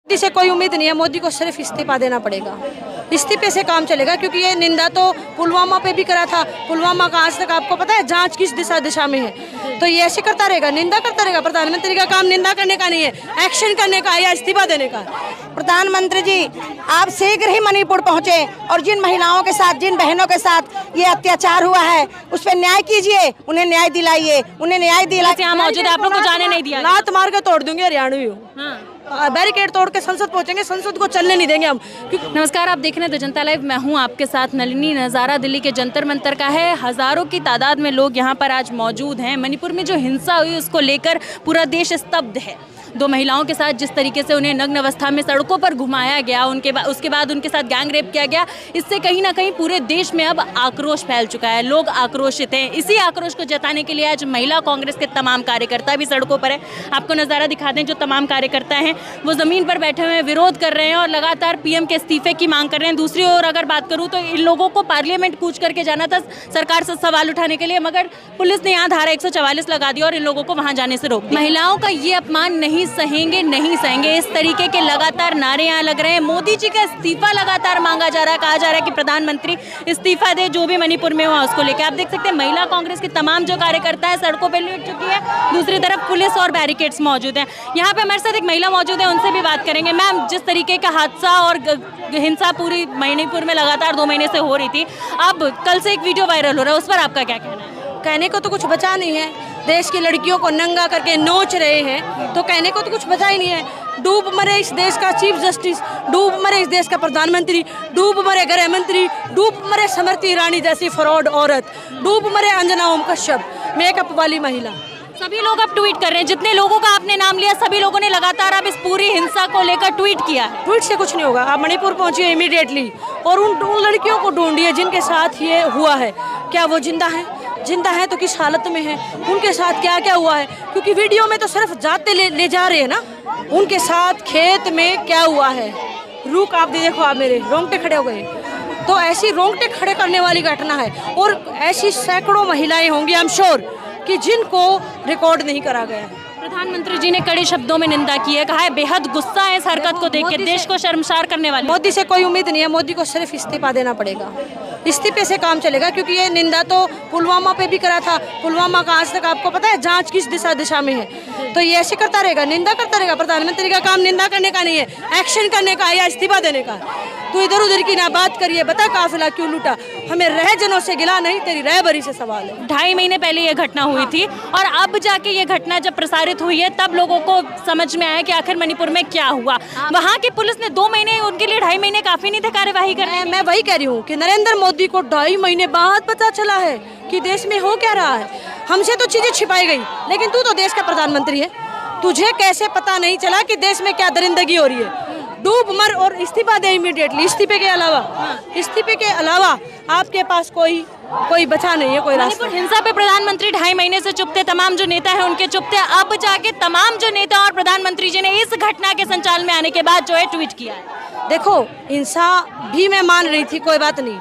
मोदी से कोई उम्मीद नहीं है। मोदी को सिर्फ इस्तीफा देना पड़ेगा। इस्तीफे से काम चलेगा, क्योंकि ये निंदा तो पुलवामा पे भी करा था। पुलवामा का आज तक आपको पता है जांच किस दिशा में है, तो ये ऐसे करता रहेगा, निंदा करता रहेगा। प्रधानमंत्री का काम निंदा करने का नहीं है, एक्शन करने का या इस्तीफा देने का। प्रधानमंत्री जी, आप शीघ्र ही मणिपुर पहुंचे और जिन महिलाओं के साथ, जिन बहनों के साथ ये अत्याचार हुआ है उस पर न्याय कीजिए, उन्हें न्याय दिलाइए, उन्हें न्याय दिलाइए। यहाँ मौजूद है, आप लोग को जाने नहीं दिया। लात मार के तोड़ दूंगे, हरियाणवी हो। बैरिकेड तोड़ के संसद पहुंचेंगे, संसद को चलने नहीं देंगे हम। नमस्कार, आप देख रहे हैं द जनता लाइव। मैं हूं आपके साथ नलिनी। नज़ारा दिल्ली के जंतर मंतर का है। हजारों की तादाद में लोग यहां पर आज मौजूद हैं। मणिपुर में जो हिंसा हुई उसको लेकर पूरा देश स्तब्ध है। दो महिलाओं के साथ जिस तरीके से उन्हें नग्न अवस्था में सड़कों पर घुमाया गया, उसके बाद उनके साथ गैंग रेप किया गया, इससे कहीं ना कहीं पूरे देश में अब आक्रोश फैल चुका है। लोग आक्रोशित हैं। इसी आक्रोश को जताने के लिए आज महिला कांग्रेस के तमाम कार्यकर्ता भी सड़कों पर है। आपको नज़ारा दिखा दें, जो तमाम कार्यकर्ता हैं वो ज़मीन पर बैठे हुए विरोध कर रहे हैं और लगातार पीएम के इस्तीफे की मांग कर रहे हैं। दूसरी ओर अगर बात करूँ तो इन लोगों को पार्लियामेंट कूच करके जाना था सरकार से सवाल उठाने के लिए, मगर पुलिस ने यहाँ धारा 144 लगा दी और इन लोगों को वहाँ जाने से रोक दिया। महिलाओं का ये अपमान नहीं सहेंगे, नहीं सहेंगे, इस तरीके के लगातार नारे यहाँ लग रहे हैं। मोदी जी का इस्तीफा लगातार मांगा जा रहा है। कहा जा रहा है कि प्रधानमंत्री इस्तीफा दे, जो भी मणिपुर में हुआ उसको लेकर। आप देख सकते हैं महिला कांग्रेस के तमाम जो कार्यकर्ता है सड़कों पर लेट चुकी है। दूसरी तरफ पुलिस और बैरिकेड्स मौजूद हैं। यहाँ पे हमारे साथ एक महिला मौजूद है, उनसे भी बात करेंगे। मैम, जिस तरीके का हादसा और हिंसा पूरी मणिपुर में लगातार 2 महीने से हो रही थी, अब कल से एक वीडियो वायरल हो रहा है, उस पर आपका क्या कहना है? कहने को तो कुछ बचा नहीं है। देश की लड़कियों को नंगा करके नोच रहे हैं, तो कहने को तो कुछ बचा ही नहीं है। डूब मरे इस देश का चीफ जस्टिस, डूब मरे इस देश का प्रधानमंत्री, डूब मरे गृह मंत्री, डूब मरे स्मृति ईरानी जैसी फ्रॉड औरत, डूब मरे अंजना ओम कश्यप, मेकअप वाली महिला। सभी लोग अब ट्वीट कर रहे हैं। जितने लोगों का आपने नाम लिया सभी लोगों ने लगातार अब इस पूरी हिंसा को लेकर ट्वीट किया। ट्वीट से कुछ नहीं होगा। आप मणिपुर पहुंचिए इमीडिएटली और उन लड़कियों को ढूंढिए जिनके साथ ये हुआ है। क्या वो जिंदा है? जिंदा है तो किस हालत में है? उनके साथ क्या क्या हुआ है? क्योंकि वीडियो में तो सिर्फ जाते ले जा रहे हैं ना। उनके साथ खेत में क्या हुआ है? रुक, आप देखो, आप मेरे रोंगटे खड़े हो गए। तो ऐसी रोंगटे खड़े करने वाली घटना है और ऐसी सैकड़ों महिलाएं होंगी, आई एम श्योर, कि जिनको रिकॉर्ड नहीं करा गया है। प्रधानमंत्री जी ने कड़े शब्दों में निंदा की है। कहा है बेहद गुस्सा है इस हरकत को देख के, देश को शर्मसार करने वाली। मोदी से कोई उम्मीद नहीं है। मोदी को सिर्फ इस्तीफा देना पड़ेगा। इस्तीफे से काम चलेगा, क्योंकि ये निंदा तो पुलवामा पे भी करा था। पुलवामा का आज तक आपको पता है जांच किस दिशा में है, तो ये ऐसे करता रहेगा, निंदा करता रहेगा। प्रधानमंत्री का काम निंदा करने का नहीं है, एक्शन करने का या इस्तीफा देने का। तो इधर उधर की ना बात करिए। बता काफिला क्यों लूटा? हमें रह जनों से गिला नहीं, तेरी रहबरी से सवाल है। 2.5 महीने पहले ये घटना हुई थी और अब जाके ये घटना जब प्रसारित हुई है तब लोगों को समझ में आया कि आखिर मणिपुर में क्या हुआ। वहाँ की पुलिस ने 2 महीने, उनके लिए 2.5 महीने काफी नहीं थे कार्यवाही करने। मैं वही कह रही हूँ कि नरेंद्र मोदी को 2.5 महीने बाद पता चला है कि देश में हो क्या रहा है। हमसे तो चीजें छिपाई गई, लेकिन तू तो देश का प्रधानमंत्री है, तुझे कैसे पता नहीं चला कि देश में क्या दरिंदगी हो रही है? डूब मर और इस्तीफा दे इमीडिएटली। इस्तीफे के अलावा आपके पास कोई बचा नहीं है, कोई रास्ता। हिंसा पे प्रधानमंत्री 2.5 महीने से चुप थे, तमाम जो नेता है उनके चुप थे। अब जाके तमाम जो नेता और प्रधानमंत्री जी ने इस घटना के संचालन में आने के बाद जो है ट्वीट किया है। देखो, हिंसा भी मैं मान रही थी, कोई बात नहीं,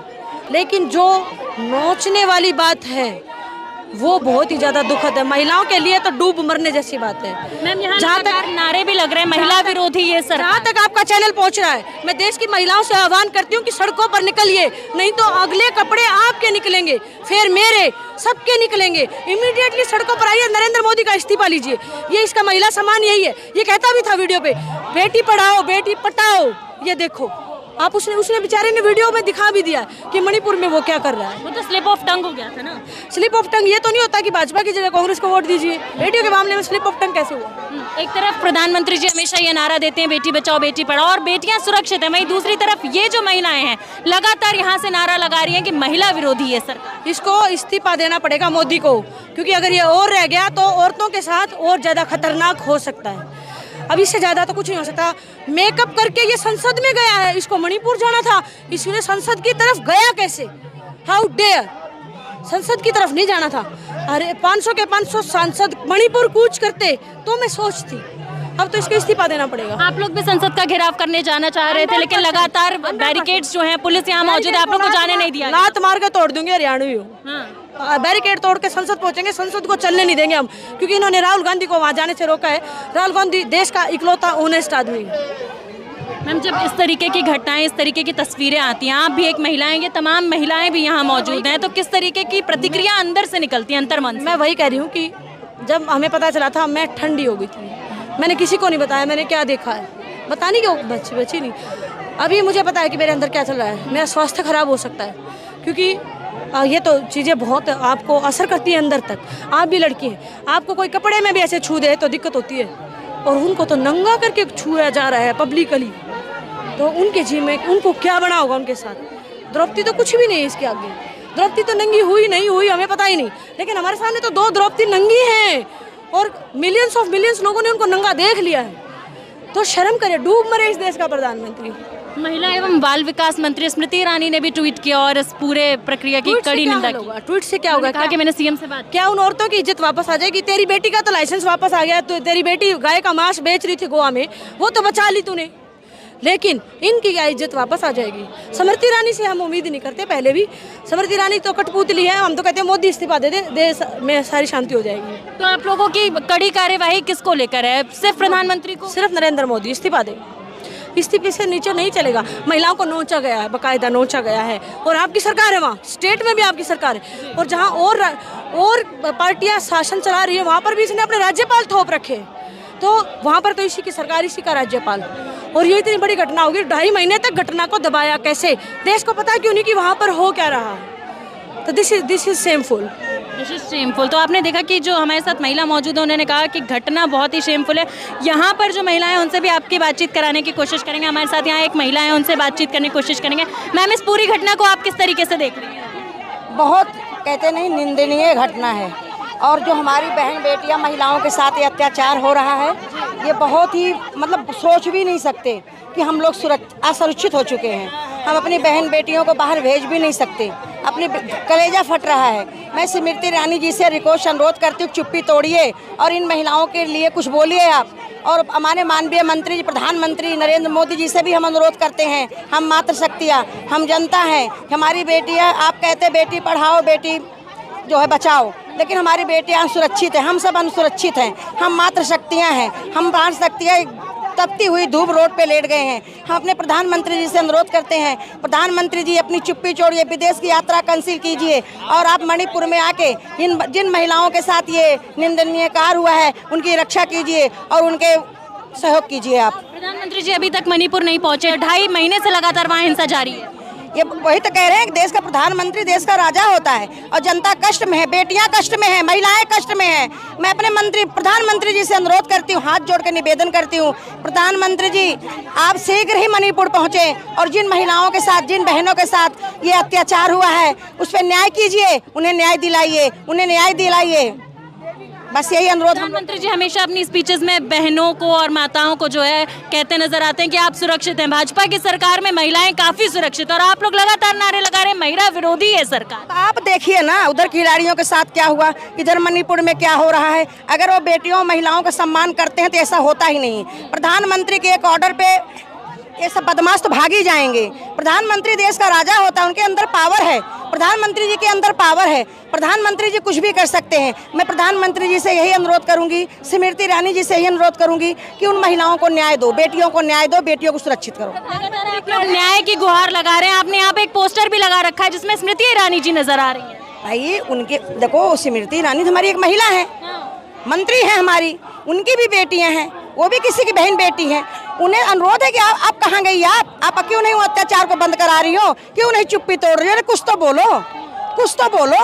लेकिन जो नोचने वाली बात है वो बहुत ही ज्यादा दुखद है। महिलाओं के लिए तो डूब मरने जैसी बात है। मैम, यहाँ जहाँ तक नारे भी लग रहे हैं महिला विरोधी, ये सर जहाँ तक आपका चैनल पहुँच रहा है, मैं देश की महिलाओं से आह्वान करती हूँ कि सड़कों पर निकलिए, नहीं तो अगले कपड़े आपके निकलेंगे, फिर मेरे, सबके निकलेंगे। इमीडिएटली सड़कों पर आइए, नरेंद्र मोदी का इस्तीफा लीजिए। ये इसका महिला सम्मान यही है। ये कहता भी था वीडियो पे, बेटी पढ़ाओ बेटी पटाओ। ये देखो आप, उसने बेचारे ने वीडियो में दिखा भी दिया कि मणिपुर में वो क्या कर रहा है। वो तो स्लिप ऑफ टंग हो गया था ना। स्लिप ऑफ टंग ये तो नहीं होता कि भाजपा की जगह कांग्रेस को वोट दीजिए। बेटियों के मामले में स्लिप ऑफ टंग कैसे हुआ? एक तरफ प्रधानमंत्री जी हमेशा ये नारा देते हैं बेटी बचाओ बेटी पढ़ाओ और बेटियां सुरक्षित है, वहीं दूसरी तरफ ये जो महिलाएं हैं लगातार यहाँ से नारा लगा रही हैं कि महिला विरोधी है सरकार। इसको इस्तीफा देना पड़ेगा मोदी को, क्योंकि अगर ये और रह गया तो औरतों के साथ और ज्यादा खतरनाक हो सकता है। अब इससे ज्यादा तो कुछ नहीं हो सकता। मेकअप करके ये संसद में गया है, इसको मणिपुर जाना था, इसने संसद की तरफ गया कैसे? How dare! संसद की तरफ नहीं जाना था। अरे 500 के 500 सांसद मणिपुर कूच करते तो मैं सोचती। अब तो इसको इस्तीफा देना पड़ेगा। आप लोग भी संसद का घेराव करने जाना चाह रहे थे, लेकिन लगातार बैरिकेड्स जो हैं, पुलिस यहाँ मौजूद है, आप लोग को जाने नहीं दिया। लात मार के तोड़ दूंगे, हरियाणवी हो। बैरिकेड तोड़ के संसद पहुंचेंगे, संसद को चलने नहीं देंगे हम, क्योंकि इन्होंने राहुल गांधी को वहां जाने से रोका है। राहुल गांधी देश का इकलौता ऑनेस्ट आदमी है। मैम, जब इस तरीके की घटनाएं, इस तरीके की तस्वीरें आती हैं, आप भी एक महिला हैं, ये तमाम महिलाएं भी यहाँ मौजूद हैं, तो किस तरीके की प्रतिक्रिया अंदर से निकलती है, अंतर्मन से? मैं वही कह रही हूँ कि जब हमें पता चला था मैं ठंडी हो गई थी, मैंने किसी को नहीं बताया मैंने क्या देखा है, बताने की बची नहीं। अभी मुझे पता है कि मेरे अंदर क्या चल रहा है, मेरा स्वास्थ्य खराब हो सकता है, क्योंकि ये तो चीज़ें बहुत आपको असर करती है अंदर तक। आप भी लड़की हैं, आपको कोई कपड़े में भी ऐसे छू दे तो दिक्कत होती है, और उनको तो नंगा करके छुआ जा रहा है पब्लिकली, तो उनके जी में उनको क्या बना होगा उनके साथ। द्रौपदी तो कुछ भी नहीं है इसके आगे, द्रौपदी तो नंगी हुई नहीं हुई हमें पता ही नहीं, लेकिन हमारे सामने तो 2 द्रौपदी नंगी हैं और मिलियंस लोगों ने उनको नंगा देख लिया है। तो शर्म करे, डूब मरे इस देश का प्रधानमंत्री। महिला एवं बाल विकास मंत्री स्मृति ईरानी ने भी ट्वीट किया और इस पूरे प्रक्रिया की कड़ी निंदा की। ट्वीट से क्या होगा? कहा कि मैंने सीएम से बात। क्या उन औरतों की इज्जत वापस आ जाएगी? तेरी बेटी का तो लाइसेंस वापस आ गया, तो तेरी बेटी गाय का मांस बेच रही थी गोवा में, वो तो बचा ली तूने, लेकिन इनकी क्या इज्जत वापस आ जाएगी? स्मृति ईरानी से हम उम्मीद नहीं करते, पहले भी स्मृति ईरानी तो कठपुतली है, हम तो कहते हैं मोदी इस्तीफा दे दे, देश में सारी शांति हो जाएगी। तो आप लोगों की कड़ी कार्यवाही किसको लेकर है? सिर्फ प्रधानमंत्री को? सिर्फ नरेंद्र मोदी इस्तीफा दे, इस्तीफे से नीचे नहीं चलेगा। महिलाओं को नोचा गया है, बाकायदा नोचा गया है, और आपकी सरकार है वहाँ, स्टेट में भी आपकी सरकार है, और जहाँ और पार्टियाँ शासन चला रही है वहाँ पर भी इसने अपने राज्यपाल थोप रखे, तो वहाँ पर तो इसी की सरकार, इसी का राज्यपाल। और ये इतनी बड़ी घटना होगी, 2.5 महीने तक घटना को दबाया कैसे? देश को पता क्यों नहीं कि वहाँ पर हो क्या रहा? तो दिस इज शेमफुल। तो आपने देखा कि जो हमारे साथ महिला मौजूद है उन्होंने कहा कि घटना बहुत ही शेमफुल है। यहाँ पर जो महिलाएं हैं उनसे भी आपकी बातचीत कराने की कोशिश करेंगे। हमारे साथ यहाँ एक महिला है, उनसे बातचीत करने की कोशिश करेंगे। मैम, इस पूरी घटना को आप किस तरीके से देख रही हैं? बहुत कहते नहीं निंदनीय घटना है, और जो हमारी बहन बेटियां महिलाओं के साथ ये अत्याचार हो रहा है, ये बहुत ही मतलब सोच भी नहीं सकते कि हम लोग असुरक्षित हो चुके हैं। हम अपनी बहन बेटियों को बाहर भेज भी नहीं सकते, अपनी कलेजा फट रहा है। मैं स्मृति ईरानी जी से रिक्वेस्ट अनुरोध करती हूँ, चुप्पी तोड़िए और इन महिलाओं के लिए कुछ बोलिए आप। और हमारे माननीय मंत्री जी, प्रधानमंत्री नरेंद्र मोदी जी से भी हम अनुरोध करते हैं, हम मातृशक्तियाँ, हम जनता हैं, हमारी बेटियाँ, आप कहते बेटी पढ़ाओ बेटी जो है बचाओ, लेकिन हमारी बेटियां सुरक्षित हैं, हम सब असुरक्षित हैं। हम मातृशक्तियाँ हैं, हम मातृशक्तियाँ तपती हुई धूप रोड पे लेट गए हैं। हम अपने प्रधानमंत्री जी से अनुरोध करते हैं, प्रधानमंत्री जी अपनी चुप्पी छोड़िए, विदेश की यात्रा कैंसिल कीजिए, और आप मणिपुर में आके जिन महिलाओं के साथ ये निंदनीय कार्य हुआ है उनकी रक्षा कीजिए और उनके सहयोग कीजिए। आप प्रधानमंत्री जी अभी तक मणिपुर नहीं पहुँचे, 2.5 महीने से लगातार वहाँ हिंसा जारी है। ये वही तो कह रहे हैं, देश का प्रधानमंत्री देश का राजा होता है, और जनता कष्ट में है, बेटियां कष्ट में है, महिलाएं कष्ट में है। मैं अपने प्रधानमंत्री जी से अनुरोध करती हूँ, हाथ जोड़ कर निवेदन करती हूँ, प्रधानमंत्री जी आप शीघ्र ही मणिपुर पहुँचे और जिन महिलाओं के साथ, जिन बहनों के साथ ये अत्याचार हुआ है उस पर न्याय कीजिए, उन्हें न्याय दिलाइए। बस यही अनुरोध। प्रधानमंत्री जी हमेशा अपनी स्पीचेस में बहनों को और माताओं को जो है कहते नजर आते हैं कि आप सुरक्षित हैं। भाजपा की सरकार में महिलाएं काफी सुरक्षित, और आप लोग लगातार नारे लगा रहे हैं महिला विरोधी है सरकार। आप देखिए ना उधर खिलाड़ियों के साथ क्या हुआ, इधर मणिपुर में क्या हो रहा है। अगर वो बेटियों महिलाओं का सम्मान करते हैं तो ऐसा होता ही नहीं। प्रधानमंत्री के एक ऑर्डर पे ये सब बदमाश तो भाग ही जाएंगे। प्रधानमंत्री देश का राजा होता है, उनके अंदर पावर है, प्रधानमंत्री जी के अंदर पावर है, प्रधानमंत्री जी कुछ भी कर सकते हैं। मैं प्रधानमंत्री जी से यही अनुरोध करूंगी, स्मृति ईरानी जी से यही अनुरोध करूंगी कि उन महिलाओं को न्याय दो, बेटियों को न्याय दो, बेटियों को सुरक्षित करो। लगातार आप लोग न्याय की गुहार लगा रहे हैं। आपने यहाँ पे एक पोस्टर भी लगा रखा है जिसमें स्मृति ईरानी जी नजर आ रही है। भाई उनके देखो, स्मृति ईरानी हमारी एक महिला है, मंत्री है हमारी, उनकी भी बेटियां हैं, वो भी किसी की बहन बेटी हैं। उन्हें अनुरोध है कि आप कहाँ गई, आप क्यों नहीं अत्याचार को बंद करा रही हो, क्यों नहीं चुप्पी तोड़ रही हो? कुछ तो बोलो,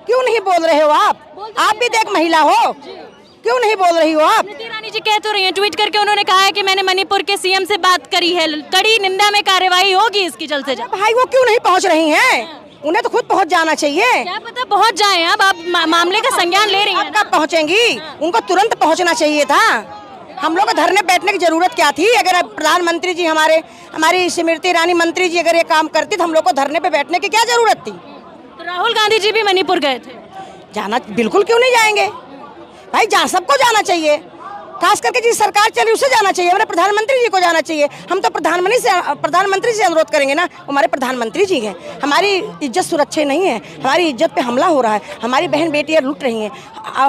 क्यों नहीं बोल रहे हो? आप भी देख महिला हो, क्यों नहीं बोल रही हो आप? स्मृति ईरानी जी कह तो रही हैं, ट्वीट करके उन्होंने कहा है कि मैंने मणिपुर के सीएम से बात करी है, कड़ी निंदा में कार्यवाही होगी इसकी जल्द से जल्द। भाई वो क्यों नहीं पहुँच रही हैं? उन्हें तो खुद पहुंच जाना चाहिए। क्या पता पहुंच जाए। अब आप मामले का संज्ञान ले रही हैं। कब पहुंचेंगी? उनको तुरंत पहुंचना चाहिए था। हम लोग को धरने बैठने की जरूरत क्या थी? अगर प्रधानमंत्री जी हमारी स्मृति ईरानी मंत्री जी अगर ये काम करती तो हम लोग को धरने पे बैठने की क्या जरूरत थी? तो राहुल गांधी जी भी मणिपुर गए थे। जाना बिल्कुल क्यों नहीं जाएंगे भाई, सबको जाना चाहिए। खास करके जिस सरकार चली उसे जाना चाहिए, हमारे प्रधानमंत्री जी को जाना चाहिए। हम तो प्रधानमंत्री से अनुरोध करेंगे ना, हमारे प्रधानमंत्री जी हैं। हमारी इज्जत सुरक्षित नहीं है, हमारी इज्जत पे हमला हो रहा है, हमारी बहन बेटियां लूट रही हैं।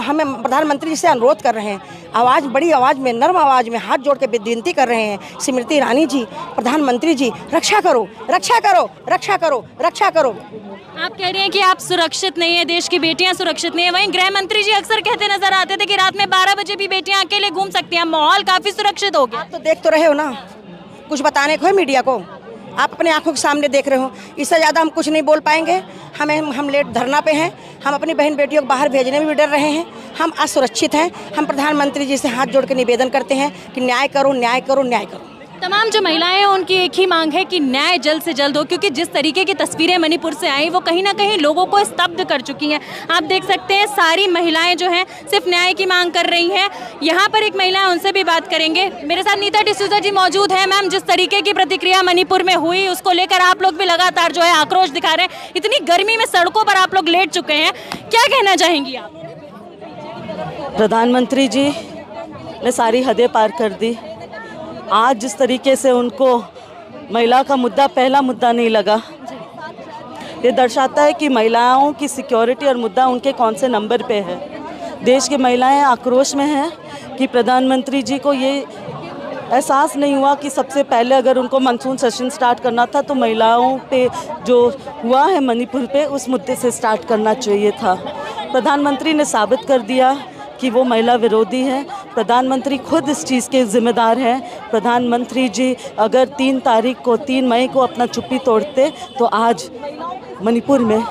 हमें प्रधानमंत्री जी से अनुरोध कर रहे हैं, आवाज़ बड़ी आवाज़ में, नर्म आवाज़ में हाथ जोड़ के विनती कर रहे हैं, स्मृति ईरानी जी, प्रधानमंत्री जी, रक्षा करो, रक्षा करो, रक्षा करो, रक्षा करो। आप कह रहे हैं कि आप सुरक्षित नहीं है, देश की बेटियां सुरक्षित नहीं है। वहीं गृह मंत्री जी अक्सर कहते नजर आते थे कि रात में 12 बजे भी बेटियां अकेले घूम सकती हैं, माहौल काफी सुरक्षित हो गया। आप तो देख तो रहे हो ना, कुछ बताने को है मीडिया को, आप अपने आंखों के सामने देख रहे हो। इससे ज़्यादा हम कुछ नहीं बोल पाएंगे। हम लेट धरना पे हैं, हम अपनी बहन बेटियों को बाहर भेजने में भी डर रहे हैं, हम असुरक्षित हैं। हम प्रधानमंत्री जी से हाथ जोड़ के निवेदन करते हैं कि न्याय करो, न्याय करो, न्याय करो। तमाम जो महिलाएं हैं उनकी एक ही मांग है कि न्याय जल्द से जल्द हो, क्योंकि जिस तरीके की तस्वीरें मणिपुर से आई वो कहीं ना कहीं लोगों को स्तब्ध कर चुकी हैं। आप देख सकते हैं सारी महिलाएं जो हैं सिर्फ न्याय की मांग कर रही हैं। यहाँ पर एक महिला है, उनसे भी बात करेंगे। मेरे साथ नीता डिसूजा जी मौजूद है। मैम, जिस तरीके की प्रतिक्रिया मणिपुर में हुई उसको लेकर आप लोग भी लगातार जो है आक्रोश दिखा रहे हैं। इतनी गर्मी में सड़कों पर आप लोग लेट चुके हैं, क्या कहना चाहेंगी आप? प्रधानमंत्री जी ने सारी हदें पार कर दी। आज जिस तरीके से उनको महिला का मुद्दा पहला मुद्दा नहीं लगा, ये दर्शाता है कि महिलाओं की सिक्योरिटी और मुद्दा उनके कौन से नंबर पे है। देश की महिलाएं आक्रोश में हैं कि प्रधानमंत्री जी को ये एहसास नहीं हुआ कि सबसे पहले अगर उनको मानसून सेशन स्टार्ट करना था तो महिलाओं पे जो हुआ है मणिपुर पे उस मुद्दे से स्टार्ट करना चाहिए था। प्रधानमंत्री ने साबित कर दिया कि वो महिला विरोधी हैं। प्रधानमंत्री खुद इस चीज़ के जिम्मेदार हैं। प्रधानमंत्री जी अगर 3 मई को अपना चुप्पी तोड़ते तो आज मणिपुर में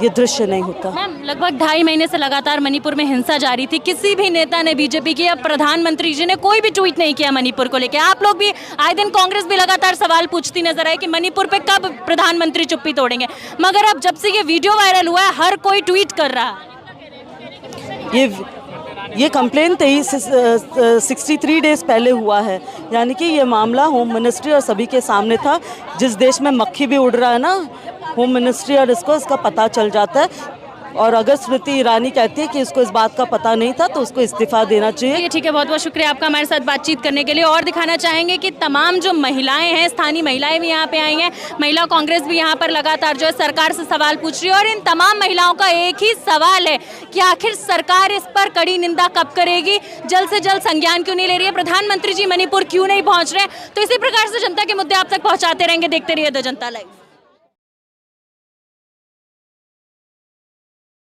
ये दृश्य नहीं होता। मैम, लगभग 2.5 महीने से लगातार मणिपुर में हिंसा जारी थी। किसी भी नेता ने, बीजेपी की या प्रधानमंत्री जी ने कोई भी ट्वीट नहीं किया मणिपुर को लेकर। आप लोग भी आए दिन, कांग्रेस भी लगातार सवाल पूछती नजर आई कि मणिपुर पे कब प्रधानमंत्री चुप्पी तोड़ेंगे, मगर अब जब से ये वीडियो वायरल हुआ है हर कोई ट्वीट कर रहा है। ये कंप्लेन 63 डेज़ पहले हुआ है, यानी कि ये मामला होम मिनिस्ट्री और सभी के सामने था। जिस देश में मक्खी भी उड़ रहा है ना, होम मिनिस्ट्री और इसका पता चल जाता है। और अगर स्मृति ईरानी कहती है कि इसको इस बात का पता नहीं था तो उसको इस्तीफा देना चाहिए। ठीक है, बहुत बहुत शुक्रिया आपका हमारे साथ बातचीत करने के लिए। और दिखाना चाहेंगे कि तमाम जो महिलाएं हैं, स्थानीय महिलाएं भी यहाँ पे आई हैं, महिला कांग्रेस भी यहाँ पर लगातार जो है सरकार से सवाल पूछ रही है। और इन तमाम महिलाओं का एक ही सवाल है कि आखिर सरकार इस पर कड़ी निंदा कब करेगी, जल्द से जल्द संज्ञान क्यों नहीं ले रही है, प्रधानमंत्री जी मणिपुर क्यों नहीं पहुँच रहे हैं। तो इसी प्रकार से जनता के मुद्दे आप तक पहुँचाते रहेंगे। देखते रहिए द जनता लाइव।